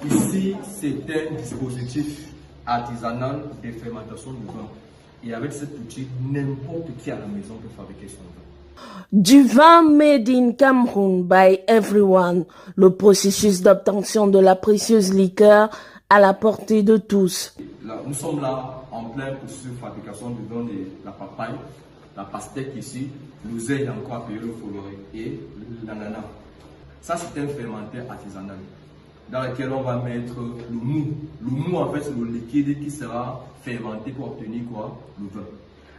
Ici, c'est un dispositif artisanal de fermentation du vin. Et avec cet outil, n'importe qui à la maison peut fabriquer son vin. Du vin made in Cameroun by everyone, le processus d'obtention de la précieuse liqueur à la portée de tous. Là, nous sommes là en plein processus de fabrication du vin de la papaye, la pastèque ici, l'oseille encore appelé le foloré et l'ananas. Ça, c'est un fermenteur artisanal dans lequel on va mettre le mou. Le mou, en fait, c'est le liquide qui sera fermenté pour obtenir quoi? Le vin.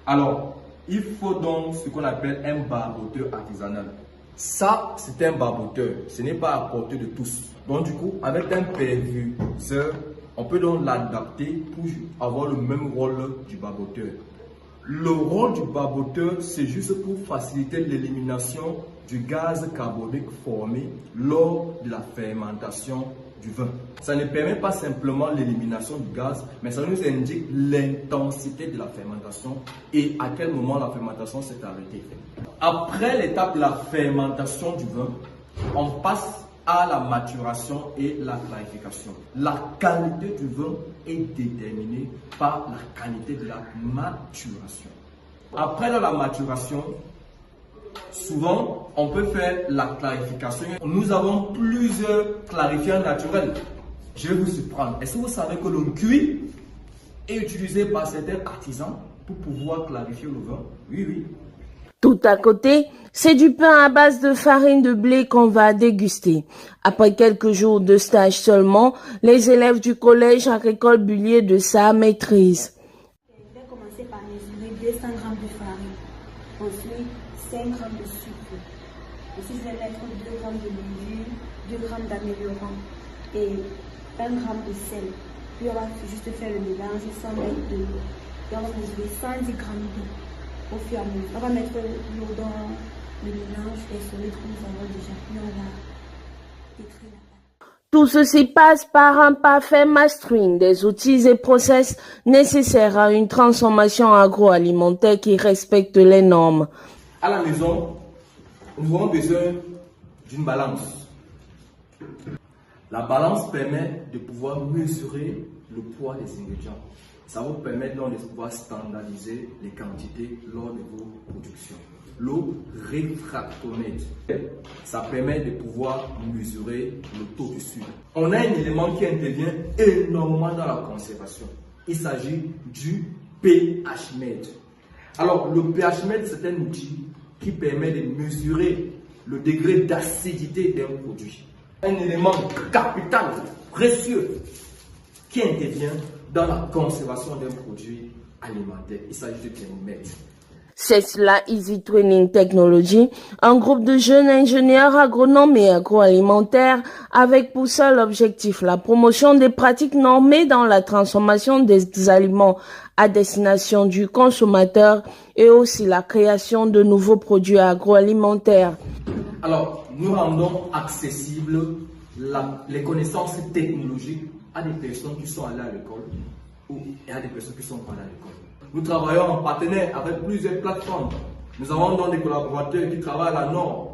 Alors, il faut donc ce qu'on appelle un barboteur artisanal. Ça, c'est un barboteur. Ce n'est pas à portée de tous. Donc, du coup, avec un perfuseur, on peut donc l'adapter pour avoir le même rôle du barboteur. Le rôle du barboteur, c'est juste pour faciliter l'élimination du gaz carbonique formé lors de la fermentation du vin. Ça ne permet pas simplement l'élimination du gaz, mais ça nous indique l'intensité de la fermentation et à quel moment la fermentation s'est arrêtée. Après l'étape de la fermentation du vin, on passe à la maturation et la clarification. La qualité du vin est déterminée par la qualité de la maturation. Après la maturation, souvent, on peut faire la clarification. Nous avons plusieurs clarifiants naturels. Je vais vous surprendre. Est-ce que vous savez que le cuit est utilisé par certains artisans pour pouvoir clarifier le vin? Oui, oui. Tout à côté, c'est du pain à base de farine de blé qu'on va déguster. Après quelques jours de stage seulement, les élèves du collège agricole Bullier de sa maîtrise. Je vais commencer par mesurer 200 g de farine, ensuite 5 g de sucre. Ensuite, je vais mettre 2 g de levure, 2 g d'améliorant et 1 g de sel. Puis on va juste faire le mélange sans mettre de l'eau. Et on va mesurer 110 g d'eau. Au fur et à mesure, on va mettre l'eau dans le mélange et sur les trous, nous avons déjà. Puis on va détruire la pâte. Tout ceci passe par un parfait mastering des outils et process nécessaires à une transformation agroalimentaire qui respecte les normes. À la maison, nous avons besoin d'une balance. La balance permet de pouvoir mesurer le poids des ingrédients. Ça vous permet donc de pouvoir standardiser les quantités lors de vos productions. Le réfractomètre, ça permet de pouvoir mesurer le taux de sucre. On a un élément qui intervient énormément dans la conservation. Il s'agit du pH-mètre. Alors, le pH-mètre, c'est un outil qui permet de mesurer le degré d'acidité d'un produit. Un élément capital, précieux, qui intervient dans la conservation d'un produit alimentaire. Il s'agit du thermomètre. C'est cela Easy Training Technology, un groupe de jeunes ingénieurs agronomes et agroalimentaires avec pour seul objectif la promotion des pratiques normées dans la transformation des aliments à destination du consommateur et aussi la création de nouveaux produits agroalimentaires. Alors, nous rendons accessibles les connaissances technologiques à des personnes qui sont allées à l'école ou à des personnes qui sont pas allées à l'école. Nous travaillons en partenaire avec plusieurs plateformes. Nous avons donc des collaborateurs qui travaillent à la norme,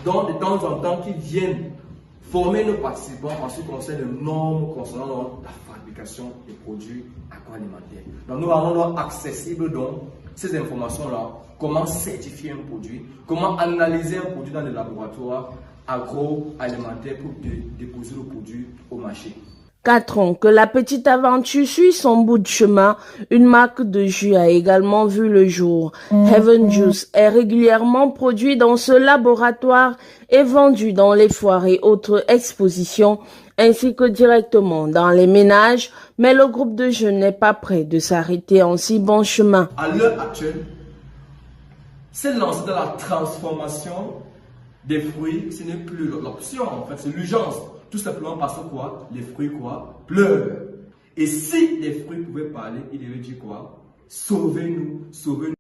dont de temps en temps qui viennent former nos participants en ce qui concerne les normes concernant la fabrication des produits agroalimentaires. Donc nous rendons donc accessible donc ces informations-là, comment certifier un produit, comment analyser un produit dans les laboratoires agroalimentaires pour déposer le produit au marché. 4 ans que la petite aventure suit son bout de chemin, une marque de jus a également vu le jour. Heaven Juice est régulièrement produit dans ce laboratoire et vendu dans les foires et autres expositions, ainsi que directement dans les ménages, mais le groupe de jeunes n'est pas prêt de s'arrêter en si bon chemin. À l'heure actuelle, c'est lancé dans la transformation des fruits, ce n'est plus l'option, en fait, c'est l'urgence. Tout simplement parce que quoi? Les fruits quoi? Pleurent. Et si les fruits pouvaient parler, ils devaient dire quoi? Sauvez-nous, sauvez-nous.